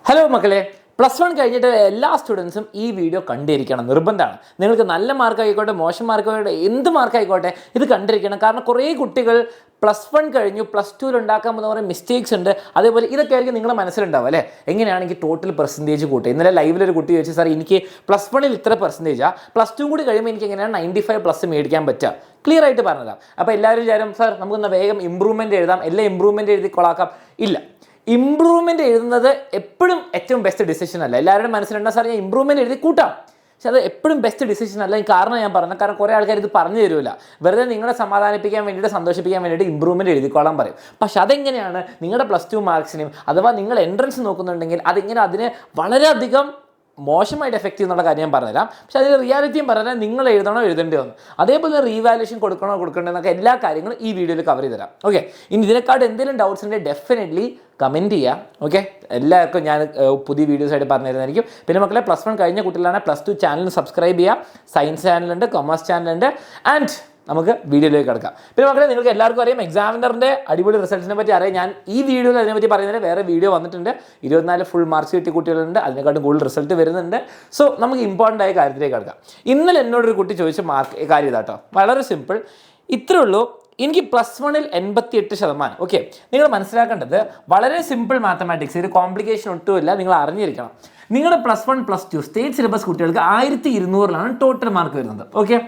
Hello മക്കളെ, plus one കഴിഞ്ഞിട്ട് എല്ലാ സ്റ്റുഡൻസും ഈ വീഡിയോ കണ്ടിരിക്കണം, നിർബന്ധമാണ്. നിങ്ങൾക്ക് നല്ല മാർക്ക് ആയിക്കോട്ടെ, മോശം മാർക്ക് ആയിക്കോട്ടെ, എന്ത് മാർക്ക് ആയിക്കോട്ടെ, ഇത് കണ്ടിരിക്കണം. കാരണം കുറേ കുട്ടികൾ പ്ലസ് വൺ കഴിഞ്ഞു പ്ലസ് ടുവിൽ ഉണ്ടാക്കാൻ പോകുന്ന കുറേ മിസ്റ്റേക്സ് ഉണ്ട്. അതേപോലെ ഇതൊക്കെ ആയിരിക്കും നിങ്ങളുടെ മനസ്സിലുണ്ടാവും അല്ലേ. എങ്ങനെയാണെങ്കിൽ ടോട്ടൽ പെർസെൻറ്റേജ് കൂട്ടുക. ഇന്നലെ ലൈവിലൊരു കുട്ടി ചോദിച്ചു, സാർ എനിക്ക് പ്ലസ് വണ്ണിൽ ഇത്ര പെർസെൻറ്റേജാണ്, പ്ലസ് ടു കൂടി കഴിയുമ്പോൾ എനിക്ക് എങ്ങനെയാണ് 95+ മേടിക്കാൻ പറ്റുക, ക്ലിയർ ആയിട്ട് പറഞ്ഞുതരാം. അപ്പോൾ എല്ലാവരും വിചാരം, സാർ നമുക്കൊന്ന് വേഗം ഇമ്പ്രൂവ്മെൻറ്റ് എഴുതാം, എല്ലാം ഇമ്പ്രൂവ്മെൻറ്റ് എഴുതി കൊളാക്കാം. ഇല്ല, ഇമ്പ്രൂവ്മെൻറ്റ് എഴുതുന്നത് എപ്പോഴും ഏറ്റവും ബെസ്റ്റ് ഡിസിഷൻ അല്ല. എല്ലാവരുടെയും മനസ്സിലുണ്ടാ, സാർ ഞാൻ ഇമ്പ്രൂവ്മെൻറ്റ് എഴുതി കൂട്ടാം, പക്ഷെ അത് എപ്പോഴും ബെസ്റ്റ് ഡിസിഷൻ അല്ല. കാരണം ഞാൻ പറഞ്ഞത്, കാരണം കുറേ ആൾക്കാർ ഇത് പറഞ്ഞു തരില്ല. വെറുതെ നിങ്ങളെ സമാധാനിപ്പിക്കാൻ വേണ്ടിയിട്ട്, സന്തോഷിപ്പിക്കാൻ വേണ്ടിയിട്ട് ഇമ്പ്രൂവ്മെൻറ്റ് എഴുതിക്കോളാൻ പറയും. പക്ഷെ അതെങ്ങനെയാണ് നിങ്ങളുടെ പ്ലസ് ടു മാർക്സിനും അഥവാ നിങ്ങൾ എൻട്രൻസ് നോക്കുന്നുണ്ടെങ്കിൽ അതിങ്ങനെ അതിനെ വളരെയധികം മോശമായിട്ട് എഫക്റ്റ് ചെയ്യുന്നുള്ള കാര്യം ഞാൻ പറഞ്ഞുതരാം. പക്ഷേ അതിൽ റിയാലിറ്റിയും പറഞ്ഞാൽ നിങ്ങൾ എഴുതണോ എഴുതേണ്ടി വന്നു, അതേപോലെ റീവാലുവേഷൻ കൊടുക്കണോ കൊടുക്കണ്ടോ എല്ലാ കാര്യങ്ങളും ഈ വീഡിയോയിൽ കവർ ചെയ്ത് തരാം. ഓക്കെ, ഇനി ഇതിനെക്കാട്ട് എന്തെങ്കിലും ഡൗട്ട്സ് ഉണ്ടെങ്കിൽ ഡെഫിനറ്റ്ലി കമൻറ്റ് ചെയ്യാം. ഓക്കെ, എല്ലാവർക്കും ഞാൻ പുതിയ വീഡിയോസ് ആയിട്ട് പറഞ്ഞു തരുന്നതായിരിക്കും. പിന്നെ മക്കളെ, പ്ലസ് വൺ കഴിഞ്ഞ കുട്ടികളാണ് പ്ലസ് ടു ചാനൽ സബ്സ്ക്രൈബ് ചെയ്യുക. സയൻസ് ചാനലുണ്ട്, കൊമേഴ്സ് ചാനലുണ്ട്. ആൻഡ് നമുക്ക് വീഡിയോയിലേക്ക് കിടക്കാം. പിന്നെ മക്കളെ, നിങ്ങൾക്ക് എല്ലാവർക്കും അറിയാം എക്സാമിനറിൻ്റെ അടിപൊളി റിസൾട്ടിനെ പറ്റി അറിയാം. ഞാൻ ഈ വീഡിയോയിൽ അതിനെപ്പറ്റി പറയുന്നതിന് വേറെ വീഡിയോ വന്നിട്ടുണ്ട്. 24 ഫുൾ മാർക്സ് കിട്ടിയ കുട്ടികളുണ്ട്, അതിനെക്കാട്ടും കൂടുതൽ റിസൾട്ട് വരുന്നുണ്ട്. സോ നമുക്ക് ഇമ്പോർട്ടൻ്റ് ആയ കാര്യത്തിലേക്ക് കിടക്കാം. ഇന്നലെ എന്നോടൊരു കുട്ടി ചോദിച്ച കാര്യം ഇതാട്ടോ, വളരെ സിമ്പിൾ. ഇത്രേ ഉള്ളൂ, എനിക്ക് പ്ലസ് വണ്ണിൽ 88%. ഓക്കെ, നിങ്ങൾ മനസ്സിലാക്കേണ്ടത് വളരെ സിമ്പിൾ മാത്തമാറ്റിക്സ്, ഒരു കോംപ്ലിക്കേഷൻ ഒട്ടുമില്ല, നിങ്ങൾ അറിഞ്ഞിരിക്കണം. നിങ്ങളുടെ plus one plus two state syllabus കുട്ടികൾക്ക് 1200 ടോട്ടൽ മാർക്ക് വരുന്നത്. ഓക്കെ,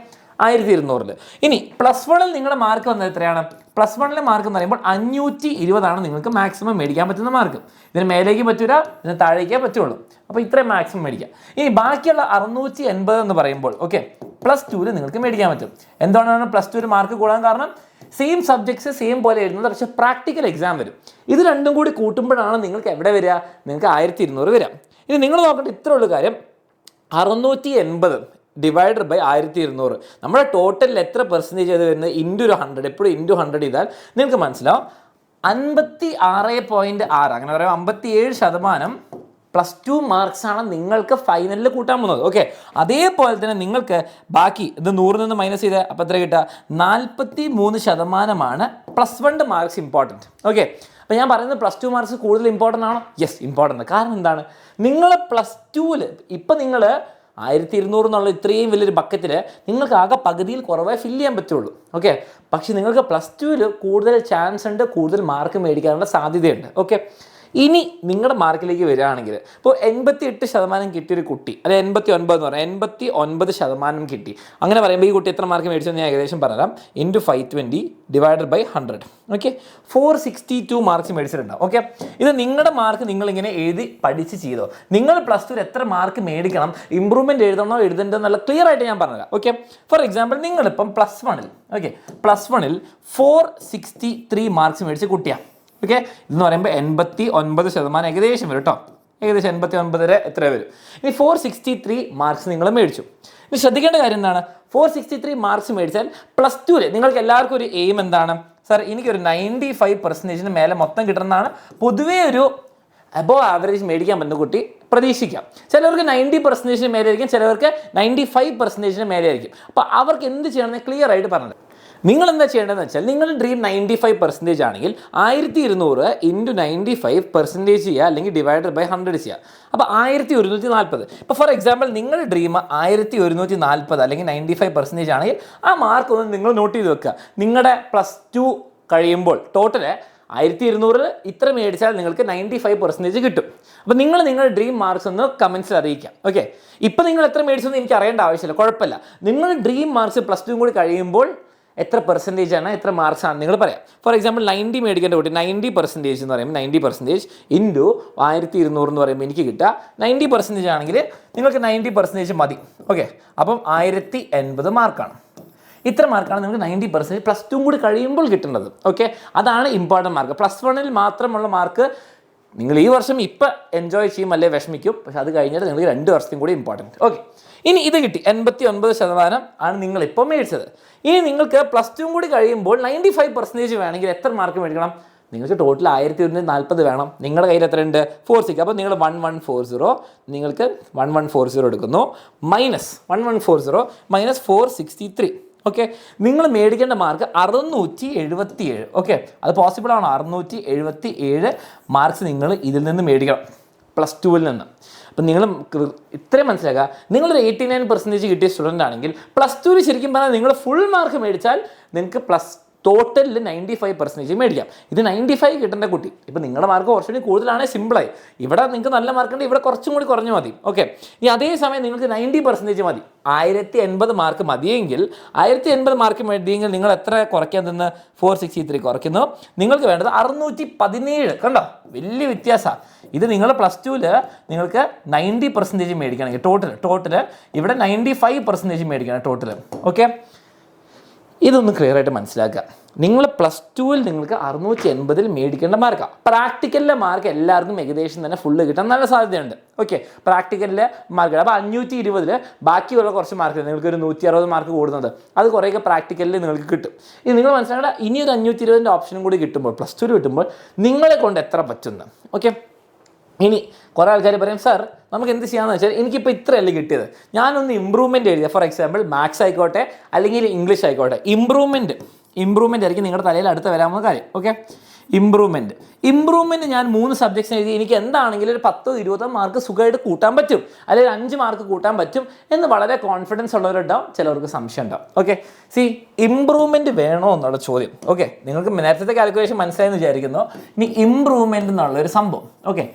1200. ഇനി പ്ലസ് വണ്ണിൽ നിങ്ങളുടെ മാർക്ക് വന്നത് എത്രയാണ്? പ്ലസ് വണ്ണിലെ മാർക്ക് എന്ന് പറയുമ്പോൾ 520 നിങ്ങൾക്ക് മാക്സിമം മേടിക്കാൻ പറ്റുന്ന മാർക്ക്. ഇതിന് മേലേക്ക് പറ്റൂല, ഇതിന് താഴേക്കേ പറ്റുള്ളൂ. അപ്പോൾ ഇത്രയും മാക്സിമം മേടിക്കാം. ഇനി ബാക്കിയുള്ള 680 എന്ന് പറയുമ്പോൾ ഓക്കെ, പ്ലസ് ടുവിൽ നിങ്ങൾക്ക് മേടിക്കാൻ പറ്റും. എന്തുകൊണ്ടാണ് പ്ലസ് ടുവിൽ മാർക്ക് കൂടാൻ കാരണം? സെയിം സബ്ജക്ട്സ് സെയിം പോലെ എഴുതുന്നത്, പക്ഷേ പ്രാക്ടിക്കൽ എക്സാം വരും. ഇത് രണ്ടും കൂടി കൂട്ടുമ്പോഴാണ് നിങ്ങൾക്ക് എവിടെ വരിക? നിങ്ങൾക്ക് 1200 വരാം. ഇനി നിങ്ങൾ നോക്കേണ്ട ഇത്ര ഉള്ള കാര്യം, 680 ഡിവൈഡഡ് ബൈ 1200. നമ്മുടെ ടോട്ടലിൽ എത്ര പെർസെൻറ്റേജ് അത് വരുന്നത്? ഇൻറ്റു 100. എപ്പോഴും ഇൻറ്റു 100 ചെയ്താൽ നിങ്ങൾക്ക് മനസ്സിലാവും 56.6, അങ്ങനെ പറയാം 57% പ്ലസ് ടു മാർക്സാണ് നിങ്ങൾക്ക് ഫൈനലിൽ കൂട്ടാൻ പോകുന്നത്. ഓക്കെ, അതേപോലെ തന്നെ നിങ്ങൾക്ക് ബാക്കി ഇത് 100 നിന്ന് മൈനസ് ചെയ്ത് അപ്പോൾ എത്ര കിട്ടുക? 43% plus one marks important. Okay, അപ്പോൾ ഞാൻ പറയുന്നത് പ്ലസ് ടു മാർക്സ് കൂടുതൽ ഇമ്പോർട്ടൻ്റ് ആണോ? Yes, important. കാരണം എന്താണ്? നിങ്ങൾ പ്ലസ് ടുവിൽ ഇപ്പം നിങ്ങൾ 1200 എന്നുള്ള ഇത്രയും വലിയൊരു ബക്കറ്റിൽ നിങ്ങൾക്ക് ആകെ പകുതിയിൽ കുറവേ ഫില്ല് ചെയ്യാൻ പറ്റുള്ളൂ. ഓക്കെ, പക്ഷേ നിങ്ങൾക്ക് പ്ലസ് ടുവിൽ കൂടുതൽ ചാൻസ് ഉണ്ട്, കൂടുതൽ മാർക്ക് മേടിക്കാനുള്ള സാധ്യതയുണ്ട്. ഓക്കെ, ഇനി നിങ്ങളുടെ മാർക്കിലേക്ക് വരികയാണെങ്കിൽ ഇപ്പോൾ 88% കിട്ടിയൊരു കുട്ടി, അല്ലെ 89 എന്ന് പറയാം, 89% കിട്ടി. അങ്ങനെ പറയുമ്പോൾ ഈ കുട്ടി എത്ര മാർക്ക് മേടിച്ചെന്ന് ഞാൻ ഏകദേശം പറയാം. Into 520 divided by 100. Okay, 462 marks മേടിച്ചിട്ടുണ്ടാവും. ഓക്കെ, ഇത് നിങ്ങളുടെ മാർക്ക് നിങ്ങളിങ്ങനെ എഴുതി പഠിച്ച് ചെയ്തോ. നിങ്ങൾ പ്ലസ് ടുവിൽ എത്ര മാർക്ക് മേടിക്കണം, ഇമ്പ്രൂവ്മെൻറ്റ് എഴുതണോ എഴുതണ്ടോ എന്നുള്ള ക്ലിയർ ആയിട്ട് ഞാൻ പറഞ്ഞുതരാം. ഓക്കെ, ഫോർ എക്സാമ്പിൾ നിങ്ങളിപ്പം പ്ലസ് വണ്ണിൽ 463 മാർക്സ് മേടിച്ച കുട്ടിയാണ്. ഓക്കെ, ഇതെന്ന് പറയുമ്പോൾ 89% ഏകദേശം വരും കേട്ടോ. ഏകദേശം 89 വരെ എത്ര വരും? ഇനി 463 മാർക്സ് നിങ്ങൾ മേടിച്ചു. ഇനി ശ്രദ്ധിക്കേണ്ട കാര്യം എന്താണ്? 463 മാർക്സ് മേടിച്ചാൽ പ്ലസ് ടുവിൽ നിങ്ങൾക്ക് എല്ലാവർക്കും ഒരു എയിം എന്താണ്? സാർ എനിക്കൊരു 95% മേലെ മൊത്തം കിട്ടണമെന്നാണ് പൊതുവേ ഒരു അബോവ് ആവറേജ് മേടിക്കാൻ പറ്റുന്ന കുട്ടി പ്രതീക്ഷിക്കാം. ചിലവർക്ക് 90% മേലെ ആയിരിക്കും, ചിലവർക്ക് 95% മേലെ ആയിരിക്കും. അപ്പോൾ അവർക്ക് എന്ത് ചെയ്യണമെന്ന് ക്ലിയർ ആയിട്ട് പറഞ്ഞത്. നിങ്ങൾ എന്താ ചെയ്യേണ്ടതെന്ന് വെച്ചാൽ, നിങ്ങളുടെ ഡ്രീം 95% ആണെങ്കിൽ 1200 ഇൻറ്റു 95% ചെയ്യുക, അല്ലെങ്കിൽ ഡിവൈഡഡ് ബൈ 100 ചെയ്യുക. അപ്പോൾ 1140. ഇപ്പോൾ ഫോർ എക്സാമ്പിൾ നിങ്ങളുടെ ഡ്രീം 1140 അല്ലെങ്കിൽ 95% ആണെങ്കിൽ ആ മാർക്ക് ഒന്ന് നിങ്ങൾ നോട്ട് ചെയ്ത് വെക്കുക. നിങ്ങളുടെ പ്ലസ് ടു കഴിയുമ്പോൾ ടോട്ടൽ 1200 ഇത്ര മേടിച്ചാൽ നിങ്ങൾക്ക് 95% കിട്ടും. അപ്പോൾ നിങ്ങൾ നിങ്ങളുടെ ഡ്രീം മാർക്സ് ഒന്ന് കമൻസിൽ അറിയിക്കാം. ഓക്കെ, ഇപ്പോൾ നിങ്ങൾ എത്ര മേടിച്ചെന്ന് എനിക്ക് അറിയേണ്ട ആവശ്യമില്ല, കുഴപ്പമില്ല. നിങ്ങളുടെ ഡ്രീം മാർക്സ് പ്ലസ് ടു കൂടി കഴിയുമ്പോൾ എത്ര പെർസെൻറ്റേജ് ആണ്, എത്ര മാർക്സ് ആണ് നിങ്ങൾ പറയാം. ഫോർ എക്സാമ്പിൾ 90 മേടിക്കേണ്ട കുട്ടി 90% എന്ന് പറയുമ്പോൾ 90% ഇൻറ്റു 1200 എന്ന് പറയുമ്പോൾ എനിക്ക് കിട്ടുക 90% ആണെങ്കിൽ നിങ്ങൾക്ക് 90% മതി. ഓക്കെ, അപ്പം 1080 മാർക്കാണ്. ഇത്ര മാർക്കാണ് നിങ്ങൾക്ക് 90% പ്ലസ് ടു കൂടി കഴിയുമ്പോൾ കിട്ടുന്നത്. ഓക്കെ, അതാണ് ഇമ്പോർട്ടൻറ്റ് മാർക്ക്. പ്ലസ് വണ്ണിൽ മാത്രമുള്ള മാർക്ക് നിങ്ങൾ ഈ വർഷം ഇപ്പം എൻജോയ് ചെയ്യും, അല്ലേ വിഷമിക്കും, പക്ഷെ അത് കഴിഞ്ഞിട്ട് നിങ്ങൾക്ക് 2 വർഷത്തും കൂടി ഇമ്പോർട്ടൻറ്റ്. ഓക്കെ, ഇനി ഇത് കിട്ടി 89% ആണ് നിങ്ങളിപ്പോൾ മേടിച്ചത്. ഇനി നിങ്ങൾക്ക് പ്ലസ് ടു കൂടി കഴിയുമ്പോൾ 95% വേണമെങ്കിൽ എത്ര മാർക്ക് മേടിക്കണം? നിങ്ങൾക്ക് ടോട്ടൽ 1140 വേണം. നിങ്ങളുടെ കയ്യിൽ എത്ര ഉണ്ട്? 46. അപ്പോൾ നിങ്ങൾ 1140 നിങ്ങൾക്ക് 1140 എടുക്കുന്നു, മൈനസ് 1140 മൈനസ് 463. ഓക്കെ, നിങ്ങൾ മേടിക്കേണ്ട മാർക്ക് 677. ഓക്കെ, അത് പോസിബിൾ ആണോ? 677 മാർക്സ് നിങ്ങൾ ഇതിൽ നിന്ന് മേടിക്കണം. +2 നിന്ന്. അപ്പം നിങ്ങൾ ഇത്രയും മനസ്സിലാക്കുക, നിങ്ങളൊരു 89% കിട്ടിയ സ്റ്റുഡൻ്റ് ആണെങ്കിൽ +2 ശരിക്കും പറഞ്ഞാൽ നിങ്ങൾ ഫുൾ മാർക്ക് മേടിച്ചാൽ നിങ്ങൾക്ക് ടോട്ടലിൽ 95% മേടിക്കാം. ഇത് 95 കിട്ടേണ്ട കുട്ടി, ഇപ്പം നിങ്ങളുടെ മാർക്ക് കുറച്ചുകൂടി കൂടുതലാണെങ്കിൽ സിമ്പിളായി. ഇവിടെ നിങ്ങൾക്ക് നല്ല മാർക്കുണ്ട്, ഇവിടെ കുറച്ചും കൂടി കുറഞ്ഞു മതി. ഓക്കെ, ഈ അതേസമയം നിങ്ങൾക്ക് 90% മതി, 1080 മാർക്ക് മതിയെങ്കിൽ 1080 മാർക്ക് മതിയെങ്കിൽ നിങ്ങൾ എത്ര കുറയ്ക്കാൻ നിന്ന് 463 കുറയ്ക്കുന്നു. നിങ്ങൾക്ക് വേണ്ടത് 617. കണ്ടോ, വലിയ വ്യത്യാസമാണ്. ഇത് നിങ്ങൾ +2 നിങ്ങൾക്ക് 90% മേടിക്കണമെങ്കിൽ ടോട്ടൽ ഇവിടെ 95% മേടിക്കണം ടോട്ടൽ. ഓക്കെ, ഇതൊന്ന് ക്ലിയർ ആയിട്ട് മനസ്സിലാക്കുക. നിങ്ങൾ +2 നിങ്ങൾക്ക് 680 മേടിക്കേണ്ട മാർക്കാണ്. പ്രാക്ടിക്കലിലെ മാർക്ക് എല്ലാവർക്കും ഏകദേശം തന്നെ ഫുള്ള് കിട്ടാൻ നല്ല സാധ്യതയുണ്ട്. ഓക്കെ, പ്രാക്ടിക്കലിലെ മാർക്ക് അപ്പോൾ 520 ബാക്കിയുള്ള കുറച്ച് മാർക്ക് നിങ്ങൾക്ക് ഒരു 160 മാർക്ക് കൂടുന്നത് അത് കുറേയൊക്കെ പ്രാക്ടിക്കലിൽ നിങ്ങൾക്ക് കിട്ടും. ഇനി നിങ്ങൾ മനസ്സിലാക്കേണ്ട, ഇനി ഒരു 520 ഓപ്ഷനും കൂടി കിട്ടുമ്പോൾ +2 കിട്ടുമ്പോൾ നിങ്ങളെ കൊണ്ട് എത്ര പറ്റുന്നു. ഓക്കെ, ഇനി കുറേ ആൾക്കാർ പറയും, സാർ നമുക്ക് എന്ത് ചെയ്യാമെന്ന് വെച്ചാൽ എനിക്കിപ്പോൾ ഇത്രയല്ലേ കിട്ടിയത്, ഞാനൊന്ന് ഇമ്പ്രൂവ്മെൻറ്റ് എഴുതിയ, ഫോർ എക്സാമ്പിൾ മാത്സ് ആയിക്കോട്ടെ അല്ലെങ്കിൽ ഇംഗ്ലീഷ് ആയിക്കോട്ടെ, ഇമ്പ്രൂവ്മെൻറ്റ് ആയിരിക്കും നിങ്ങളുടെ തലയിൽ അടുത്ത് വരാവുന്ന കാര്യം. ഓക്കെ, ഇമ്പ്രൂവ്മെൻറ്റ് ഞാൻ 3 സബ്ജക്ട്സ് എഴുതി എനിക്ക് എന്താണെങ്കിലും ഒരു 10-20 മാർക്ക് സുഖമായിട്ട് കൂട്ടാൻ പറ്റും, അല്ലെങ്കിൽ 5 മാർക്ക് കൂട്ടാൻ പറ്റും എന്ന് വളരെ കോൺഫിഡൻസ് ഉള്ളവരുണ്ടാവും, ചിലവർക്ക് സംശയം ഉണ്ടാവും. ഓക്കെ, ഇമ്പ്രൂവ്മെൻറ്റ് വേണോ എന്നുള്ള ചോദ്യം. ഓക്കെ, നിങ്ങൾക്ക് നേരത്തെ കാൽക്കുലേഷൻ മനസ്സിലായെന്ന് വിചാരിക്കുന്നു. ഇനി ഇമ്പ്രൂവ്മെൻറ്റ് എന്നുള്ളൊരു സംഭവം. ഓക്കെ,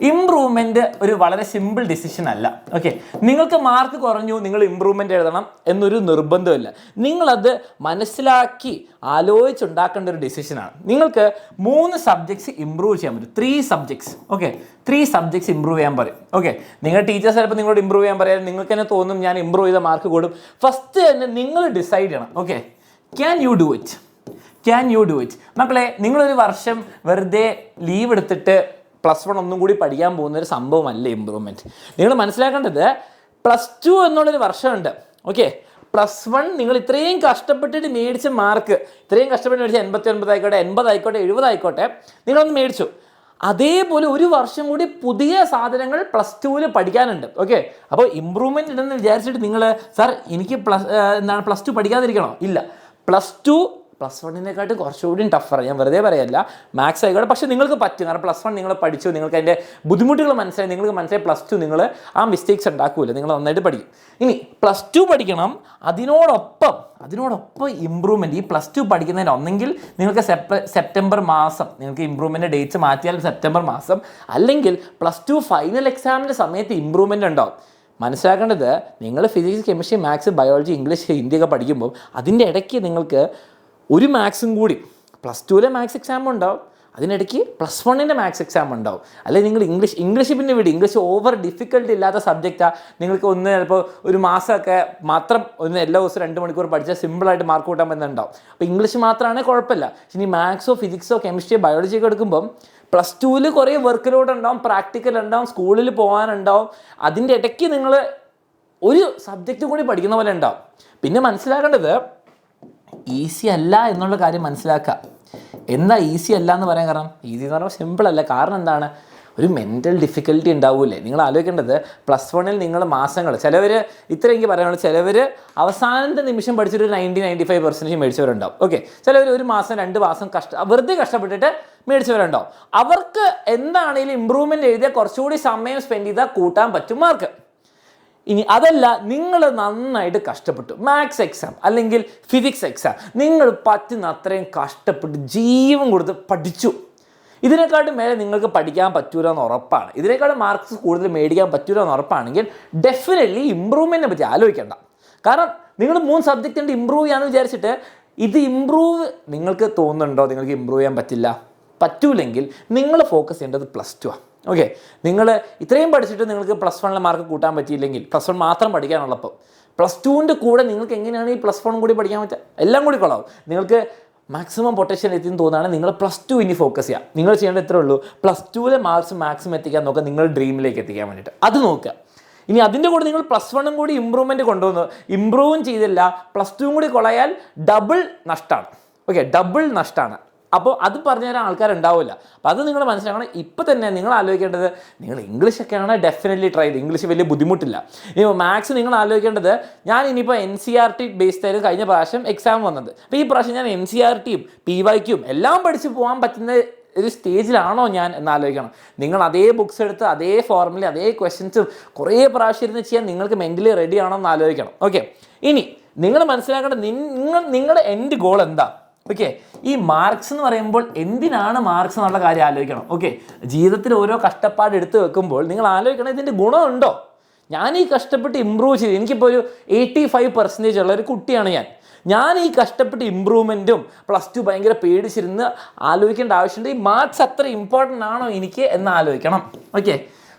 ഇമ്പ്രൂവ്മെൻറ്റ് ഒരു വളരെ സിമ്പിൾ ഡിസിഷൻ അല്ല. ഓക്കെ, നിങ്ങൾക്ക് മാർക്ക് കുറഞ്ഞു, നിങ്ങൾ ഇമ്പ്രൂവ്മെൻറ്റ് എഴുതണം എന്നൊരു നിർബന്ധമില്ല. നിങ്ങളത് മനസ്സിലാക്കി ആലോചിച്ചുണ്ടാക്കേണ്ട ഒരു ഡിസിഷനാണ്. നിങ്ങൾക്ക് 3 സബ്ജക്ട്സ് ഇമ്പ്രൂവ് ചെയ്യാൻ പറ്റും, 3 സബ്ജക്ട്സ്. ഓക്കെ, 3 സബ്ജക്ട്സ് ഇമ്പ്രൂവ് ചെയ്യാൻ പറയും. ഓക്കെ, നിങ്ങളുടെ ടീച്ചേഴ്സ് ചിലപ്പോൾ നിങ്ങളോട് ഇമ്പ്രൂവ് ചെയ്യാൻ പറയാൻ നിങ്ങൾക്ക് തന്നെ തോന്നും ഞാൻ ഇമ്പ്രൂവ് ചെയ്ത മാർക്ക് കൂടും. ഫസ്റ്റ് തന്നെ നിങ്ങൾ ഡിസൈഡ് ചെയ്യണം. Okay, can you do it മക്കളെ. നിങ്ങളൊരു വർഷം വെറുതെ ലീവ് എടുത്തിട്ട് +1 ഒന്നും കൂടി പഠിക്കാൻ പോകുന്ന ഒരു സംഭവമല്ല ഇമ്പ്രൂവ്മെൻറ്റ്. നിങ്ങൾ മനസ്സിലാക്കേണ്ടത് +2 എന്നുള്ളൊരു വർഷമുണ്ട്. ഓക്കെ, +1 നിങ്ങൾ ഇത്രയും കഷ്ടപ്പെട്ടിട്ട് മേടിച്ച മാർക്ക്, ഇത്രയും കഷ്ടപ്പെട്ട് മേടിച്ച 89 ആയിക്കോട്ടെ, 80 ആയിക്കോട്ടെ, 70 ആയിക്കോട്ടെ, നിങ്ങളൊന്ന് മേടിച്ചു. അതേപോലെ ഒരു വർഷം കൂടി പുതിയ സാധനങ്ങൾ +2 പഠിക്കാനുണ്ട്. ഓക്കെ, അപ്പോൾ ഇമ്പ്രൂവ്മെൻറ്റ് ഉണ്ടെന്ന് വിചാരിച്ചിട്ട് നിങ്ങൾ സാർ എനിക്ക് +2 പഠിക്കാതിരിക്കണോ? ഇല്ല, +2 +1 കുറച്ചുകൂടി ടഫറാണ്. ഞാൻ വെറുതെ പറയല്ല, മാത്സ് ആയിക്കോട്ടെ, പക്ഷേ നിങ്ങൾക്ക് പറ്റും. കാരണം +1 നിങ്ങൾ പഠിച്ചു, നിങ്ങൾക്ക് അതിൻ്റെ ബുദ്ധിമുട്ടുകൾ മനസ്സിലായി, നിങ്ങൾക്ക് മനസ്സിലായി. +2 നിങ്ങൾ ആ മിസ്റ്റേക്സ് ഉണ്ടാക്കില്ല, നിങ്ങൾ നന്നായിട്ട് പഠിക്കും. ഇനി +2 പഠിക്കണം, അതിനോടൊപ്പം ഇമ്പ്രൂവ്മെൻറ്റ്. ഈ +2 പഠിക്കുന്നതിന് ഒന്നെങ്കിൽ നിങ്ങൾക്ക് സെപ്റ്റംബർ മാസം നിങ്ങൾക്ക് ഇമ്പ്രൂവ്മെൻറ്റ് ഡേറ്റ്സ് മാറ്റിയാൽ സെപ്റ്റംബർ മാസം, അല്ലെങ്കിൽ +2 ഫൈനൽ എക്സാമിൻ്റെ സമയത്ത് ഇമ്പ്രൂവ്മെൻറ്റ് ഉണ്ടാവും. മനസ്സിലാക്കേണ്ടത്, നിങ്ങൾ physics, chemistry, maths, biology, English, ഹിന്ദിയൊക്കെ പഠിക്കുമ്പോൾ അതിൻ്റെ ഇടയ്ക്ക് നിങ്ങൾക്ക് ഒരു മാത്സും കൂടി +2 മാത്സ് എക്സാം ഉണ്ടാവും, അതിനിടയ്ക്ക് +1 മാത്സ് എക്സാം ഉണ്ടാവും. അല്ലെങ്കിൽ നിങ്ങൾ ഇംഗ്ലീഷ് പിന്നെ ഇംഗ്ലീഷ് ഓവർ ഡിഫിക്കൽട്ടി ഇല്ലാത്ത സബ്ജക്റ്റാണ്. നിങ്ങൾക്ക് ചിലപ്പോൾ ഒരു മാസമൊക്കെ മാത്രം എല്ലാ ദിവസവും 2 മണിക്കൂർ പഠിച്ചാൽ സിമ്പിളായിട്ട് മാർക്ക് കൂട്ടാൻ പറ്റുന്നുണ്ടാവും. അപ്പോൾ ഇംഗ്ലീഷ് മാത്രമാണെങ്കിൽ കുഴപ്പമില്ല. ഇനി മാത്സോ ഫിസിക്സോ കെമിസ്ട്രിയോ ബയോളജിയൊക്കെ എടുക്കുമ്പം +2 കുറേ വർക്ക് ലോഡ് ഉണ്ടാവും, പ്രാക്ടിക്കൽ ഉണ്ടാവും, സ്കൂളിൽ പോകാനുണ്ടാവും. അതിൻ്റെ ഇടയ്ക്ക് നിങ്ങൾ ഒരു സബ്ജക്റ്റ് കൂടി പഠിക്കുന്ന പോലെ ഉണ്ടാവും. പിന്നെ മനസ്സിലാക്കേണ്ടത്, ഈസി അല്ല എന്നുള്ള കാര്യം മനസ്സിലാക്കുക. എന്താ ഈസി അല്ല എന്ന് പറയാൻ കാരണം? ഈസി എന്ന് പറഞ്ഞാൽ സിമ്പിൾ അല്ല. കാരണം എന്താണ്? ഒരു മെൻ്റൽ ഡിഫിക്കൽട്ടി ഉണ്ടാവില്ലേ? നിങ്ങൾ ആലോചിക്കേണ്ടത് +1 നിങ്ങൾ മാസങ്ങൾ, ചിലവർ ഇത്ര എനിക്ക് പറയാനുള്ളൂ, ചിലവർ അവസാനത്തെ നിമിഷം പഠിച്ചിട്ട് 90-95% മേടിച്ചവരുണ്ടാവും. ഓക്കെ, ചിലവർ 1 മാസം 2 മാസം വെറുതെ കഷ്ടപ്പെട്ടിട്ട് മേടിച്ചവരുണ്ടാവും. അവർക്ക് എന്താണെങ്കിലും ഇമ്പ്രൂവ്മെൻറ്റ് എഴുതിയാൽ കുറച്ചുകൂടി സമയം സ്പെൻഡ് ചെയ്താൽ കൂട്ടാൻ പറ്റും മാർക്ക്. ഇനി അതല്ല, നിങ്ങൾ നന്നായിട്ട് കഷ്ടപ്പെട്ടു, മാത്സ് എക്സാം അല്ലെങ്കിൽ ഫിസിക്സ് എക്സാം നിങ്ങൾ പറ്റുന്ന അത്രയും കഷ്ടപ്പെട്ട് ജീവൻ കൊടുത്ത് പഠിച്ചു, ഇതിനെക്കാട്ടും മേലെ നിങ്ങൾക്ക് പഠിക്കാൻ പറ്റൂല എന്ന് ഉറപ്പാണ്, ഇതിനേക്കാളും മാർക്സ് കൂടുതൽ മേടിക്കാൻ പറ്റൂല എന്ന് ഉറപ്പാണെങ്കിൽ ഡെഫിനറ്റ്ലി ഇമ്പ്രൂവ്മെൻറ്റിനെ പറ്റി ആലോചിക്കേണ്ട. കാരണം നിങ്ങൾ 3 സബ്ജക്റ്റ് ഉണ്ട് ഇമ്പ്രൂവ് ചെയ്യാമെന്ന് വിചാരിച്ചിട്ട് ഇത് ഇമ്പ്രൂവ് നിങ്ങൾക്ക് തോന്നുന്നുണ്ടോ നിങ്ങൾക്ക് ഇമ്പ്രൂവ് ചെയ്യാൻ പറ്റൂലെങ്കിൽ നിങ്ങൾ ഫോക്കസ് ചെയ്യേണ്ടത് +2 ആണ്. ഓക്കെ, നിങ്ങൾ ഇത്രയും പഠിച്ചിട്ട് നിങ്ങൾക്ക് +1 മാർക്ക് കൂട്ടാൻ പറ്റിയില്ലെങ്കിൽ, +1 മാത്രം പഠിക്കാനുള്ളപ്പോൾ +2 കൂടെ നിങ്ങൾക്ക് എങ്ങനെയാണ് ഈ +1 കൂടി പഠിക്കാൻ പറ്റുക? എല്ലാം കൂടി കൊള്ളാവും. നിങ്ങൾക്ക് മാക്സിമം പൊട്ടൻഷ്യൽ എത്തിയെന്ന് തോന്നുകയാണ്, നിങ്ങൾ +2 ഇനി ഫോക്കസ് ചെയ്യുക. നിങ്ങൾ ചെയ്യേണ്ടത് ഇത്രേ ഉള്ളൂ, +2 മാർക്സ് മാക്സിമം എത്തിക്കാൻ നോക്കുക, നിങ്ങൾ ഡ്രീമിലേക്ക് എത്തിക്കാൻ വേണ്ടിയിട്ട് അത് നോക്കുക. ഇനി അതിൻ്റെ കൂടെ നിങ്ങൾ +1 കൂടി ഇമ്പ്രൂവ്മെൻറ്റ് കൊണ്ടുവന്നു, ഇമ്പ്രൂവും ചെയ്തില്ല, +2 കൂടി കൊളയാൽ ഡബിൾ നഷ്ടമാണ്. ഓക്കെ, ഡബിൾ നഷ്ടമാണ്. അപ്പോൾ അത് പറഞ്ഞു തരാൻ ആൾക്കാരുണ്ടാവില്ല. അപ്പോൾ അത് നിങ്ങൾ മനസ്സിലാക്കണം. ഇപ്പോൾ തന്നെ നിങ്ങൾ ആലോചിക്കേണ്ടത്, നിങ്ങൾ ഇംഗ്ലീഷൊക്കെയാണ് ഡെഫിനറ്റ്ലി ട്രൈ ചെയ്ത്, ഇംഗ്ലീഷ് വലിയ ബുദ്ധിമുട്ടില്ല. ഇനി മാത്സ് നിങ്ങൾ ആലോചിക്കേണ്ടത്, ഞാൻ ഇനിയിപ്പോൾ NCERT ബേസ്ഡ് ആയിരുന്നു കഴിഞ്ഞ പ്രാവശ്യം എക്സാം വന്നത്. അപ്പോൾ ഈ പ്രാവശ്യം ഞാൻ NCERTയും PYQയും എല്ലാം പഠിച്ച് പോകാൻ പറ്റുന്ന ഒരു സ്റ്റേജിലാണോ ഞാൻ എന്നാലോചിക്കണം. നിങ്ങൾ അതേ ബുക്സ് എടുത്ത് അതേ ഫോർമുല അതേ ക്വസ്റ്റ്യൻസും കുറേ പ്രാവശ്യം ഇരുന്ന് ചെയ്യാൻ നിങ്ങൾക്ക് മെൻ്റലി റെഡി ആണോ എന്ന് ആലോചിക്കണം. ഓക്കെ, ഇനി നിങ്ങൾ മനസ്സിലാക്കേണ്ട നിങ്ങളുടെ എൻഡ് ഗോൾ എന്താ? ഓക്കെ, ഈ മാർക്സ് എന്ന് പറയുമ്പോൾ എന്തിനാണ് മാർക്സ് എന്നുള്ള കാര്യം ആലോചിക്കണം. ഓക്കെ, ജീവിതത്തിൽ ഓരോ കഷ്ടപ്പാട് എടുത്ത് വെക്കുമ്പോൾ നിങ്ങൾ ആലോചിക്കണം ഇതിൻ്റെ ഗുണമുണ്ടോ? ഞാൻ ഈ കഷ്ടപ്പെട്ട് ഇമ്പ്രൂവ് ചെയ്ത് എനിക്കിപ്പോൾ ഒരു 85% ഉള്ള ഒരു കുട്ടിയാണ് ഞാൻ ഈ കഷ്ടപ്പെട്ട് ഇമ്പ്രൂവ്മെൻറ്റും +2 ഭയങ്കര പേടിച്ചിരുന്ന് ആലോചിക്കേണ്ട ആവശ്യമുണ്ട്. ഈ മാർക്സ് അത്ര ഇമ്പോർട്ടൻ്റ് ആണോ എനിക്ക് എന്ന് ആലോചിക്കണം. ഓക്കെ,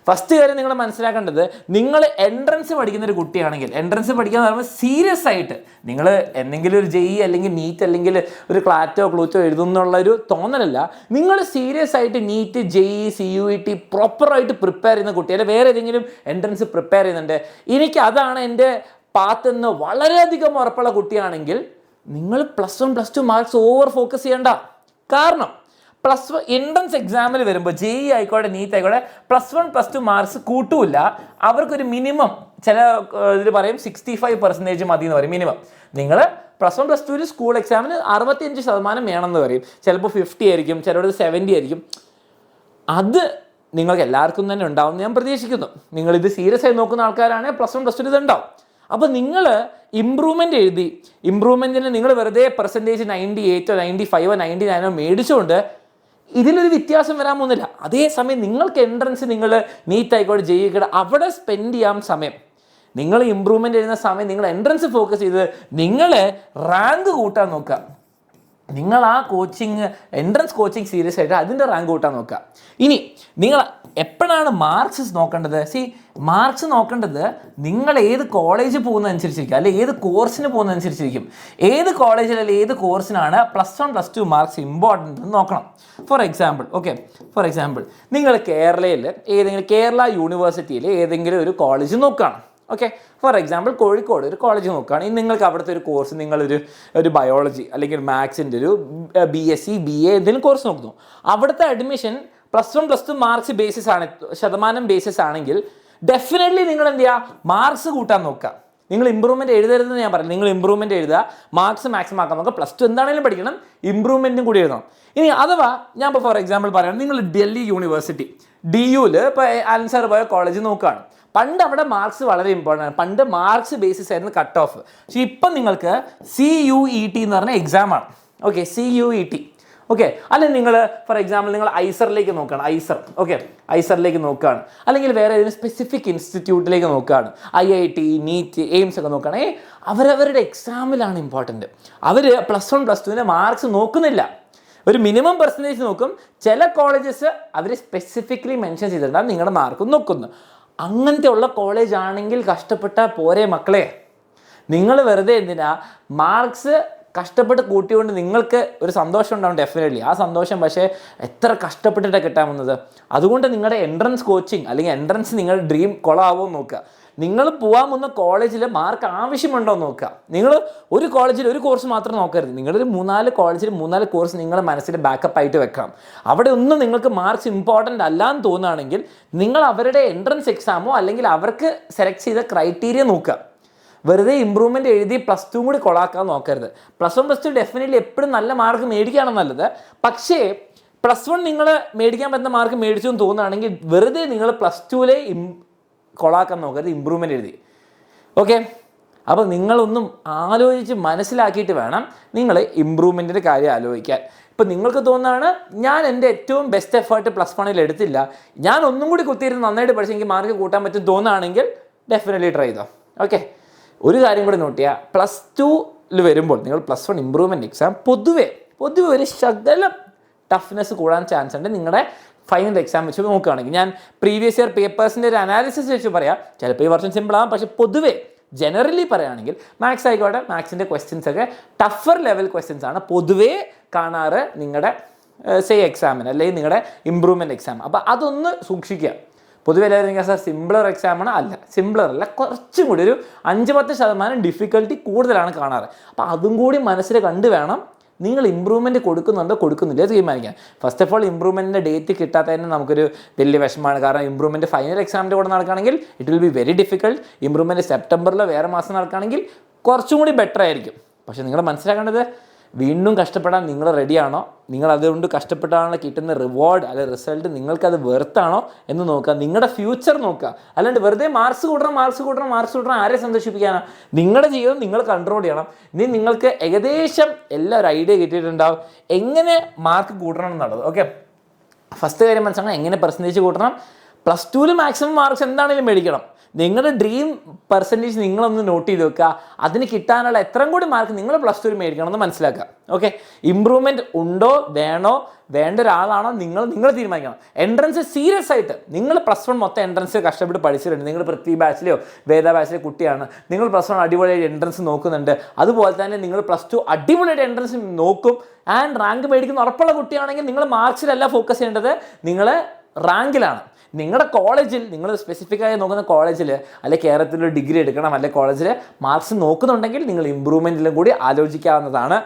ഫസ്റ്റ് കാര്യം നിങ്ങൾ മനസ്സിലാക്കേണ്ടത്, നിങ്ങൾ എൻട്രൻസ് പഠിക്കുന്ന ഒരു കുട്ടിയാണെങ്കിൽ എൻട്രൻസ് പഠിക്കുക എന്ന് പറയുമ്പോൾ സീരിയസ് ആയിട്ട് നിങ്ങൾ എന്തെങ്കിലും ഒരു JEE അല്ലെങ്കിൽ നീറ്റ് അല്ലെങ്കിൽ ഒരു ക്ലാറ്റോ ക്ലൂറ്റോ എഴുതുന്നുള്ള ഒരു തോന്നലല്ല. നിങ്ങൾ സീരിയസ് ആയിട്ട് നീറ്റ് JEE CUET പ്രോപ്പറായിട്ട് പ്രിപ്പയർ ചെയ്യുന്ന കുട്ടി, അല്ലെങ്കിൽ വേറെ ഏതെങ്കിലും എൻട്രൻസ് പ്രിപ്പയർ ചെയ്യുന്നുണ്ട്, എനിക്ക് അതാണ് എൻ്റെ പാത്ത് എന്ന് വളരെയധികം ഉറപ്പുള്ള കുട്ടിയാണെങ്കിൽ നിങ്ങൾ +1 +2 മാർക്സ് ഓവർ ഫോക്കസ് ചെയ്യേണ്ട. കാരണം +1 എൻട്രൻസ് എക്സാമിൽ വരുമ്പോൾ JEE ആയിക്കോട്ടെ നീറ്റ് ആയിക്കോട്ടെ +1 +2 മാർക്സ് കൂട്ടൂല. അവർക്കൊരു മിനിമം ചില ഇതിൽ പറയും 65% മതി എന്ന് പറയും മിനിമം. നിങ്ങൾ +1 +2 സ്കൂൾ എക്സാമിന് 65% വേണമെന്ന് പറയും. ചിലപ്പോൾ 50 ആയിരിക്കും, ചിലപ്പോൾ 70 ആയിരിക്കും. അത് നിങ്ങൾക്ക് എല്ലാവർക്കും തന്നെ ഉണ്ടാവും ഞാൻ പ്രതീക്ഷിക്കുന്നു. നിങ്ങളിത് സീരിയസ് ആയി നോക്കുന്ന ആൾക്കാരാണെങ്കിൽ +1 +2 ഇത് ഉണ്ടാവും. അപ്പോൾ നിങ്ങൾ ഇമ്പ്രൂവ്മെൻ്റ് എഴുതി ഇമ്പ്രൂവ്മെൻറ്റിന് നിങ്ങൾ വെറുതെ പെർസെൻറ്റേജ് 98 95 99 മേടിച്ചുകൊണ്ട് ഇതിലൊരു വ്യത്യാസം വരാൻ പോകുന്നില്ല. അതേസമയം നിങ്ങൾക്ക് എൻട്രൻസ് നിങ്ങൾ നീറ്റ് ആയിക്കോട്ടെ JEE ആയിക്കോട്ടെ അവിടെ സ്പെൻഡ് ചെയ്യാൻ സമയം, നിങ്ങൾ ഇമ്പ്രൂവ്മെൻ്റ് എഴുതുന്ന സമയം നിങ്ങൾ എൻട്രൻസ് ഫോക്കസ് ചെയ്ത് നിങ്ങൾ റാങ്ക് കൂട്ടാൻ നോക്കുക. നിങ്ങൾ ആ കോച്ചിങ് എൻട്രൻസ് കോച്ചിങ് സീരിയസ് ആയിട്ട് അതിൻ്റെ റാങ്ക് കൂട്ടാൻ നോക്കുക. ഇനി നിങ്ങൾ എപ്പോഴാണ് മാർക്സ് നോക്കേണ്ടത്? മാർക്സ് നോക്കേണ്ടത് നിങ്ങൾ ഏത് കോളേജ് പോകുന്നതനുസരിച്ചിരിക്കും, അല്ലെങ്കിൽ ഏത് കോഴ്സിന് പോകുന്നതനുസരിച്ചിരിക്കും. ഏത് കോളേജിൽ അല്ലെങ്കിൽ ഏത് കോഴ്സിനാണ് +1 +2 മാർക്സ് ഇമ്പോർട്ടൻ്റ് എന്ന് നോക്കണം. ഫോർ എക്സാമ്പിൾ നിങ്ങൾ കേരളയിൽ ഏതെങ്കിലും കേരള യൂണിവേഴ്സിറ്റിയിൽ ഏതെങ്കിലും ഒരു കോളേജ് നോക്കുകയാണ്. ഓക്കെ, ഫോർ എക്സാമ്പിൾ കോഴിക്കോട് ഒരു കോളേജ് നോക്കുകയാണെങ്കിൽ നിങ്ങൾക്ക് അവിടുത്തെ ഒരു കോഴ്സ് നിങ്ങളൊരു ബയോളജി അല്ലെങ്കിൽ മാത്സിൻ്റെ ഒരു BSc BA എന്തെങ്കിലും കോഴ്സ് നോക്കുന്നു. അവിടുത്തെ അഡ്മിഷൻ +1 +2 മാർക്സ് ബേസിസ് ആണ്, ശതമാനം ബേസിസ് ആണെങ്കിൽ ഡെഫിനറ്റ്ലി നിങ്ങൾ എന്ത് ചെയ്യുക, മാർക്സ് കൂട്ടാൻ നോക്കുക. നിങ്ങൾ ഇമ്പ്രൂവ്മെൻറ്റ് എഴുതരുതെന്ന് ഞാൻ പറയും. നിങ്ങൾ ഇമ്പ്രൂവ്മെൻറ്റ് എഴുതുക, മാർക്സ് മാക്സിമം ആക്കാൻ നോക്കുക. +2 എന്താണെങ്കിലും പഠിക്കണം, ഇമ്പ്രൂവ്മെൻറ്റും കൂടി എഴുതണം. ഇനി അഥവാ ഞാൻ ഇപ്പോൾ ഫോർ എക്സാമ്പിൾ പറയാം, നിങ്ങൾ ഡൽഹി യൂണിവേഴ്സിറ്റി DUവിൽ ഇപ്പോൾ ആൻസർ പോയ കോളേജ് നോക്കുകയാണ്. പണ്ട് അവിടെ മാർക്സ് വളരെ ഇമ്പോർട്ടൻ്റ് ആണ്. പണ്ട് മാർക്സ് ബേസിസ് ആയിരുന്നു കട്ട് ഓഫ്. പക്ഷേ ഇപ്പം നിങ്ങൾക്ക് CUET എന്ന് പറഞ്ഞ എക്സാമാണ്. Okay, CUET. ഓക്കെ, അല്ലെങ്കിൽ നിങ്ങൾ ഫോർ എക്സാമ്പിൾ നിങ്ങൾ ഐസറിലേക്ക് നോക്കുകയാണ്. ഐസറിലേക്ക് നോക്കുകയാണ്, അല്ലെങ്കിൽ വേറെ ഏതെങ്കിലും സ്പെസിഫിക് ഇൻസ്റ്റിറ്റ്യൂട്ടിലേക്ക് നോക്കുകയാണ്. IIT നീറ്റ് എയിംസ് ഒക്കെ നോക്കുകയാണെങ്കിൽ അവരവരുടെ എക്സാമിലാണ് ഇമ്പോർട്ടൻറ്റ്. അവർ +1 +2 മാർക്സ് നോക്കുന്നില്ല, ഒരു മിനിമം പെർസെൻറ്റേജ് നോക്കും. ചില കോളേജസ് അവർ സ്പെസിഫിക്കലി മെൻഷൻ ചെയ്തിട്ടുണ്ടാകും നിങ്ങളുടെ മാർക്ക് നോക്കുന്നു. അങ്ങനത്തെ ഉള്ള കോളേജ് ആണെങ്കിൽ കഷ്ടപ്പെട്ടാൽ പോരെ മക്കളെ. നിങ്ങൾ വെറുതെ എന്തിനാ മാർക്സ് കഷ്ടപ്പെട്ട് കൂട്ടിക്കൊണ്ട് നിങ്ങൾക്ക് ഒരു സന്തോഷം ഉണ്ടാവും ഡെഫിനറ്റ്ലി. ആ സന്തോഷം പക്ഷേ എത്ര കഷ്ടപ്പെട്ടിട്ടാണ് കിട്ടാവുന്നത്. അതുകൊണ്ട് നിങ്ങളുടെ എൻട്രൻസ് കോച്ചിങ് അല്ലെങ്കിൽ എൻട്രൻസ് നിങ്ങളുടെ ഡ്രീം കൊളാവോ നോക്കുക. നിങ്ങൾ പോകാൻ പോകുന്ന കോളേജിൽ മാർക്ക് ആവശ്യമുണ്ടോ എന്ന് നോക്കുക. നിങ്ങൾ ഒരു കോളേജിൽ ഒരു കോഴ്സ് മാത്രം നോക്കരുത്. നിങ്ങളൊരു 3-4 കോളേജിൽ 3-4 കോഴ്സ് നിങ്ങളുടെ മനസ്സിൽ ബാക്കപ്പ് ആയിട്ട് വെക്കണം. അവിടെ ഒന്നും നിങ്ങൾക്ക് മാർക്സ് ഇമ്പോർട്ടൻ്റ് അല്ല എന്ന് തോന്നുകയാണെങ്കിൽ നിങ്ങൾ അവരുടെ എൻട്രൻസ് എക്സാമോ അല്ലെങ്കിൽ അവർക്ക് സെലക്ട് ചെയ്ത ക്രൈറ്റീരിയ നോക്കുക. വെറുതെ ഇമ്പ്രൂവ്മെൻറ്റ് എഴുതി +2 കൂടി കൊളാക്കാൻ നോക്കരുത്. +1 +2 ഡെഫിനറ്റ്ലി എപ്പോഴും നല്ല മാർക്ക് മേടിക്കുകയാണ് നല്ലത്. പക്ഷേ +1 നിങ്ങൾ മേടിക്കാൻ പറ്റുന്ന മാർക്ക് മേടിച്ചു എന്ന് തോന്നുകയാണെങ്കിൽ വെറുതെ നിങ്ങൾ +2 കൊളാക്കാൻ നോക്കരുത്, ഇമ്പ്രൂവ്മെൻറ്റ് എഴുതി. ഓക്കെ, അപ്പോൾ നിങ്ങളൊന്നും ആലോചിച്ച് മനസ്സിലാക്കിയിട്ട് വേണം നിങ്ങൾ ഇമ്പ്രൂവ്മെൻറ്റിൻ്റെ കാര്യം ആലോചിക്കാൻ. ഇപ്പം നിങ്ങൾക്ക് തോന്നുകയാണ് ഞാൻ എൻ്റെ ഏറ്റവും ബെസ്റ്റ് എഫേർട്ട് +1 എടുത്തില്ല, ഞാൻ ഒന്നും കൂടി കുത്തിയിരുന്ന് നന്നായിട്ട് പഠിച്ച് എനിക്ക് മാർക്ക് കൂട്ടാൻ പറ്റും തോന്നുകയാണെങ്കിൽ ഡെഫിനറ്റ്ലി ട്രൈ ചെയ്തോ. ഓക്കെ, ഒരു കാര്യം കൂടി നോട്ട് ചെയ്യുക, +2 വരുമ്പോൾ നിങ്ങൾ +1 ഇമ്പ്രൂവ്മെൻറ്റ് എക്സാം പൊതുവെ ഒരു ശകലം ടഫ്നെസ് കൂടാൻ ചാൻസ് ഉണ്ട് നിങ്ങളുടെ ഫൈനൽ എക്സാം വെച്ച് നോക്കുകയാണെങ്കിൽ. ഞാൻ പ്രീവിയസ് ഇയർ പേപ്പേഴ്സിൻ്റെ ഒരു അനാലിസിസ് വെച്ച് പറയാം, ചിലപ്പോൾ ഈ വർഷം സിമ്പിൾ ആവാം. പക്ഷേ പൊതുവെ ജനറലി പറയുകയാണെങ്കിൽ മാത്സ് ആയിക്കോട്ടെ, മാത്സിൻ്റെ ക്വസ്റ്റ്യൻസ് ഒക്കെ ടഫർ ലെവൽ ക്വസ്റ്റ്യൻസ് ആണ് പൊതുവേ കാണാറ് നിങ്ങളുടെ എക്സാമിന് അല്ലെങ്കിൽ നിങ്ങളുടെ ഇമ്പ്രൂവ്മെൻറ്റ് എക്സാം. അപ്പോൾ അതൊന്ന് സൂക്ഷിക്കുക. പൊതുവെ എല്ലാവരും സാർ സിംപിളർ എക്സാമാണ്, അല്ല സിംപിളർ അല്ല, കുറച്ചും കൂടി ഒരു 5-10% ഡിഫിക്കൽട്ടി കൂടുതലാണ് കാണാറ്. അപ്പോൾ അതും കൂടി മനസ്സിൽ കണ്ടു വേണം നിങ്ങൾ ഇമ്പ്രൂവ്മെൻറ്റ് കൊടുക്കുന്നുണ്ടോ കൊടുക്കുന്നില്ല തീരുമാനിക്കാൻ. ഫസ്റ്റ് ഓഫ് ഓൾ ഇമ്പ്രൂവ്മെൻറ്റിൻ്റെ ഡേറ്റ് കിട്ടാത്തതിന് നമുക്കൊരു വലിയ വിഷമമാണ്. കാരണം ഇമ്പ്രൂവ്മെൻറ്റ് ഫൈനൽ എക്സാമിൻ്റെ കൂടെ നടക്കുകയാണെങ്കിൽ it will be very difficult. Improvement സെപ്റ്റംബറിൽ വേറെ മാസം നടക്കുകയാണെങ്കിൽ കുറച്ചും കൂടി ബെറ്റർ ആയിരിക്കും. പക്ഷേ നിങ്ങൾ മനസ്സിലാക്കേണ്ടത് വീണ്ടും കഷ്ടപ്പെടാൻ നിങ്ങൾ റെഡിയാണോ, നിങ്ങൾ അതുകൊണ്ട് കഷ്ടപ്പെട്ടാണല്ലോ കിട്ടുന്ന റിവാർഡ് അല്ലെങ്കിൽ റിസൾട്ട് നിങ്ങൾക്കത് വെർത്താണോ എന്ന് നോക്കുക. നിങ്ങളുടെ ഫ്യൂച്ചർ നോക്കുക. അല്ലാണ്ട് വെറുതെ മാർക്സ് കൂട്ടണം ആരെ സന്തോഷിപ്പിക്കാനാണ്? നിങ്ങളുടെ ജീവിതം നിങ്ങൾ കൺട്രോൾ ചെയ്യണം. ഇനി നിങ്ങൾക്ക് ഏകദേശം എല്ലാ ഒരു ഐഡിയ കിട്ടിയിട്ടുണ്ടാവും എങ്ങനെ മാർക്ക് കൂട്ടണം എന്നുള്ളത്. ഓക്കെ, ഫസ്റ്റ് കാര്യം മനസ്സിലാക്കണം, എങ്ങനെ പെർസെൻറ്റേജ് കൂട്ടണം. പ്ലസ് ടുവിൽ മാക്സിമം മാർക്സ് എന്താണെങ്കിലും മേടിക്കണം. നിങ്ങളുടെ ഡ്രീം പെർസെൻറ്റേജ് നിങ്ങളൊന്ന് നോട്ട് ചെയ്ത് വെക്കുക. അതിന് കിട്ടാനുള്ള എത്രയും കൂടി മാർക്ക് നിങ്ങൾ പ്ലസ് ടുവിൽ മേടിക്കണം എന്ന് മനസ്സിലാക്കുക. ഓക്കെ, ഇമ്പ്രൂവ്മെൻറ്റ് ഉണ്ടോ വേണ്ട ഒരാളാണോ നിങ്ങൾ തീരുമാനിക്കണം. എൻട്രൻസ് സീരിയസ് ആയിട്ട് നിങ്ങൾ പ്ലസ് വൺ മൊത്തം എൻട്രൻസ് കഷ്ടപ്പെട്ട് പഠിച്ചിട്ടുണ്ട്. നിങ്ങൾ പൃഥ്വി ബാച്ചിലെയോ വേദ ബാച്ചിലെ കുട്ടിയാണ്, നിങ്ങൾ പ്ലസ് വൺ അടിപൊളിയായിട്ട് എൻട്രൻസ് നോക്കുന്നുണ്ട്. അതുപോലെ തന്നെ നിങ്ങൾ പ്ലസ് ടു അടിപൊളിയായിട്ട് എൻട്രൻസ് നോക്കും ആൻഡ് റാങ്ക് മേടിക്കുന്ന ഉറപ്പുള്ള കുട്ടിയാണെങ്കിൽ നിങ്ങൾ മാർക്സിലല്ല ഫോക്കസ് ചെയ്യേണ്ടത്, നിങ്ങൾ റാങ്കിലാണ്. നിങ്ങളുടെ കോളേജിൽ നിങ്ങൾ സ്പെസിഫിക്കായി നോക്കുന്ന കോളേജിൽ അല്ലെങ്കിൽ കേരളത്തിൽ ഡിഗ്രി എടുക്കണം അല്ലെങ്കിൽ കോളേജിൽ മാർക്സ് നോക്കുന്നുണ്ടെങ്കിൽ നിങ്ങൾ ഇമ്പ്രൂവ്മെൻറ്റിലും കൂടി ആലോചിക്കാവുന്നതാണ്.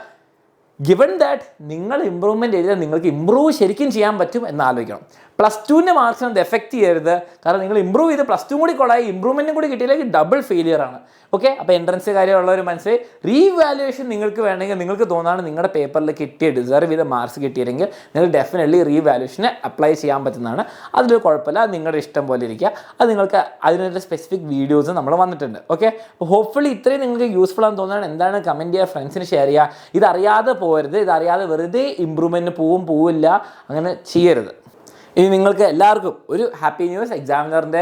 ഗിവൺ ദാറ്റ് നിങ്ങൾ ഇമ്പ്രൂവ്മെൻറ്റ് ചെയ്താൽ നിങ്ങൾക്ക് ഇമ്പ്രൂവ് ശരിക്കും ചെയ്യാൻ പറ്റും എന്ന് ആലോചിക്കണം. പ്ലസ് ടുവിൻ്റെ മാർക്സിനത് എഫക്റ്റ് ചെയ്യരുത്. കാരണം നിങ്ങൾ ഇമ്പ്രൂവ് ചെയ്ത് പ്ലസ് ടു കൂടി കൊള്ളായി ഇമ്പ്രൂവ്മെൻറ്റും കൂടി കിട്ടിയില്ലെങ്കിൽ ഡബിൾ ഫെയിലിയർ ആണ്. ഓക്കെ, അപ്പോൾ എൻട്രൻസ് കാര്യമുള്ളവർ മനസ്സിലായി. റീവാലുവേഷൻ നിങ്ങൾക്ക് വേണമെങ്കിൽ നിങ്ങൾക്ക് തോന്നാണ് നിങ്ങളുടെ പേപ്പറിൽ കിട്ടിയ ഡിസർവ് ചെയ്ത മാർക്സ് കിട്ടിയില്ലെങ്കിൽ നിങ്ങൾ ഡെഫിനറ്റ്ലി റീവാലുവേഷന് അപ്ലൈ ചെയ്യാൻ പറ്റുന്നതാണ്. അതിൽ കുഴപ്പമില്ല, നിങ്ങളുടെ ഇഷ്ടം പോലെ ഇരിക്കുക. അത് നിങ്ങൾക്ക് അതിനൊരു സ്പെസിഫിക് വീഡിയോസ് നമ്മൾ വന്നിട്ടുണ്ട്. ഓക്കെ, അപ്പോൾ ഹോപ്പ്ഫുള്ളി ഇത്രയും നിങ്ങൾക്ക് യൂസ്ഫുൾ ആണെന്ന് തോന്നുകയാണ്. എന്താണ് കമൻറ്റ് ചെയ്യുക, ഫ്രണ്ട്സിന് ഷെയർ ചെയ്യുക. ഇതറിയാതെ പോകരുത്, ഇതറിയാതെ വെറുതെ ഇമ്പ്രൂവ്മെൻറ്റിന് പോവില്ല, അങ്ങനെ ചെയ്യരുത്. ഇനി നിങ്ങൾക്ക് എല്ലാവർക്കും ഒരു ഹാപ്പി ന്യൂസ്, എക്സാമിനറിൻ്റെ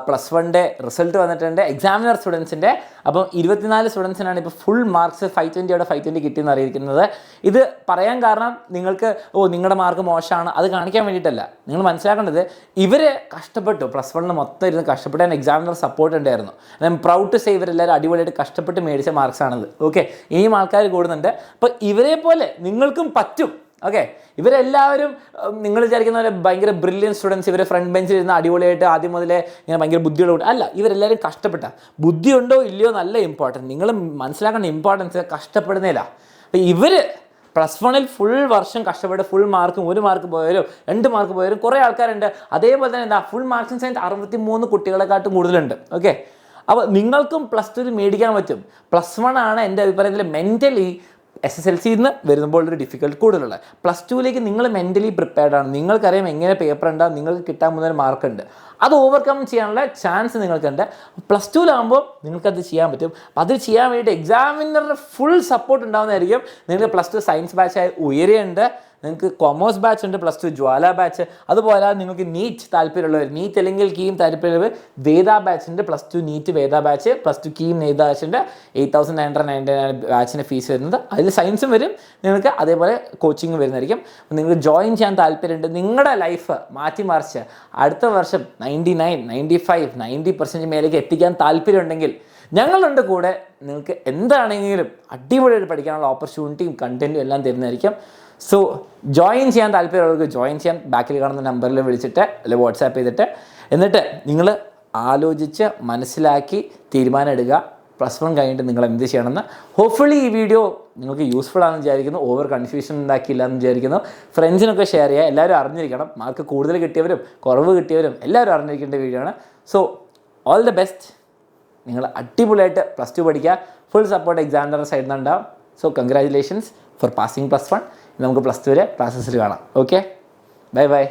പ്ലസ് വണ്ണിൻ്റെ റിസൾട്ട് വന്നിട്ടുണ്ട് എക്സാമിനർ സ്റ്റുഡൻസിൻ്റെ. അപ്പം 24 സ്റ്റുഡൻസിനാണ് ഇപ്പോൾ ഫുൾ മാർക്സ് 520 കിട്ടിയെന്ന് അറിയിക്കുന്നത്. ഇത് പറയാൻ കാരണം നിങ്ങൾക്ക് നിങ്ങളുടെ മാർക്ക് മോശമാണ് അത് കാണിക്കാൻ വേണ്ടിയിട്ടല്ല. നിങ്ങൾ മനസ്സിലാക്കേണ്ടത് ഇവർ കഷ്ടപ്പെട്ടു, പ്ലസ് വണ്ണിൽ മൊത്തം ഇരുന്ന് കഷ്ടപ്പെട്ടാൻ എക്സാമിനർ സപ്പോർട്ട് ഉണ്ടായിരുന്നു. I am proud to say ഇവരെല്ലാവരും അടിപൊളിയായിട്ട് കഷ്ടപ്പെട്ട് മേടിച്ച മാർക്സാണിത്. ഓക്കെ, ഇനിയും ആൾക്കാർ കൂടുന്നുണ്ട്. അപ്പോൾ ഇവരെ പോലെ നിങ്ങൾക്കും പറ്റും. ഓക്കെ, ഇവരെല്ലാവരും നിങ്ങൾ വിചാരിക്കുന്ന പോലെ ഭയങ്കര ബ്രില്യൻ സ്റ്റുഡൻസ്, ഇവരെ ഫ്രണ്ട് ബെഞ്ചിൽ ഇരുന്ന് അടിപൊളിയായിട്ട് ആദ്യം മുതലേ ഇങ്ങനെ ഭയങ്കര ബുദ്ധിയുള്ള അല്ല. ഇവരെല്ലാവരും കഷ്ടപ്പെട്ട, ബുദ്ധിയുണ്ടോ ഇല്ലയോ നല്ല ഇമ്പോർട്ടൻറ്റ്. നിങ്ങൾ മനസ്സിലാക്കേണ്ട ഇമ്പോർട്ടൻസ് കഷ്ടപ്പെടുന്നില്ല. അപ്പോൾ ഇവർ പ്ലസ് വണ്ണിൽ ഫുൾ വർഷം കഷ്ടപ്പെട്ട് ഫുൾ മാർക്കും 1 മാർക്ക് പോയാലും 2 മാർക്ക് പോയാലും കുറേ ആൾക്കാരുണ്ട്. അതേപോലെ തന്നെ ഫുൾ മാർക്സിന് സയൻസ് 63 കുട്ടികളെക്കാട്ടും കൂടുതലുണ്ട്. ഓക്കെ, അപ്പോൾ നിങ്ങൾക്കും പ്ലസ് ടുവിൽ മേടിക്കാൻ പറ്റും. പ്ലസ് വൺ ആണ് എൻ്റെ അഭിപ്രായത്തിൽ മെൻ്റലി SSLCയിൽ നിന്ന് വരുമ്പോൾ ഒരു ഡിഫിക്കൽട്ട് കൂടുതലുള്ളത്. പ്ലസ് ടുവിലേക്ക് നിങ്ങൾ മെൻ്റലി പ്രിപ്പയർഡ് ആണ്. നിങ്ങൾക്കറിയാം എങ്ങനെ പേപ്പർ ഉണ്ടാകും, നിങ്ങൾക്ക് കിട്ടാൻ പോകുന്ന മാർക്കുണ്ട്. അത് ഓവർകം ചെയ്യാനുള്ള ചാൻസ് നിങ്ങൾക്കുണ്ട്. പ്ലസ് ടുവിലാകുമ്പോൾ നിങ്ങൾക്കത് ചെയ്യാൻ പറ്റും. അപ്പോൾ അത് ചെയ്യാൻ വേണ്ടിയിട്ട് എക്സാമിനറുടെ ഫുൾ സപ്പോർട്ട് ഉണ്ടാകുന്നതായിരിക്കും. നിങ്ങൾക്ക് പ്ലസ് ടു സയൻസ് ബാച്ചായി ഉയരെയുണ്ട്, നിങ്ങൾക്ക് കൊമേഴ്സ് ബാച്ച് ഉണ്ട്, പ്ലസ് ടു ജ്വാല ബാച്ച്. അതുപോലെ നിങ്ങൾക്ക് നീറ്റ് താല്പര്യമുള്ളവർ, നീറ്റ് അല്ലെങ്കിൽ കീം താല്പര്യമുള്ളവർ വേദ ബാച്ച് ഉണ്ട്. Plus two NEET Veda batch, plus two KEAM Veda ബാച്ചിൻ്റെ 8,999 ബാച്ചിൻ്റെ ഫീസ് വരുന്നത്. അതിൽ സയൻസും വരും നിങ്ങൾക്ക്, അതേപോലെ കോച്ചിങ് വരുന്നതായിരിക്കും. നിങ്ങൾക്ക് ജോയിൻ ചെയ്യാൻ താല്പര്യമുണ്ട്, നിങ്ങളുടെ ലൈഫ് മാറ്റിമറിച്ച് അടുത്ത വർഷം 99, 95, 90% മേലേക്ക് എത്തിക്കാൻ താല്പര്യമുണ്ടെങ്കിൽ ഞങ്ങളുണ്ട് കൂടെ. നിങ്ങൾക്ക് എന്താണെങ്കിലും അടിപൊളിയായിട്ട് പഠിക്കാനുള്ള ഓപ്പർച്യൂണിറ്റിയും കണ്ടൻറ്റും എല്ലാം തരുന്നതായിരിക്കും. സോ ജോയിൻ ചെയ്യാൻ താല്പര്യമുള്ളവർക്ക് ജോയിൻ ചെയ്യാൻ ബാക്കിൽ കാണുന്ന നമ്പറിൽ വിളിച്ചിട്ട് അല്ലെങ്കിൽ വാട്സാപ്പ് ചെയ്തിട്ട്, എന്നിട്ട് നിങ്ങൾ ആലോചിച്ച് മനസ്സിലാക്കി തീരുമാനം എടുക്കുക പ്ലസ് വൺ കഴിഞ്ഞിട്ട് നിങ്ങൾ എന്ത് ചെയ്യണമെന്ന്. ഹോപ്പ്ഫുള്ളി ഈ വീഡിയോ നിങ്ങൾക്ക് യൂസ്ഫുൾ ആണെന്ന് വിചാരിക്കുന്നു, ഓവർ കൺഫ്യൂഷൻ ഉണ്ടാക്കിയില്ല എന്ന് വിചാരിക്കുന്നു. ഫ്രണ്ട്സിനൊക്കെ ഷെയർ ചെയ്യുക. എല്ലാവരും അറിഞ്ഞിരിക്കണം, മാർക്ക് കൂടുതൽ കിട്ടിയവരും കുറവ് കിട്ടിയവരും എല്ലാവരും അറിഞ്ഞിരിക്കേണ്ട വീഡിയോ ആണ്. So all the best. നിങ്ങൾ അടിപൊളിയായിട്ട് പ്ലസ് ടു പഠിക്കുക. ഫുൾ സപ്പോർട്ട് എക്സാമിനർ സൈഡിൽ നിന്നുണ്ടാവും. So congratulations for passing plus one. നമുക്ക് പ്ലസ് ടു വരെ ക്ലാസ്സസിൽ കാണാം. Okay, bye by.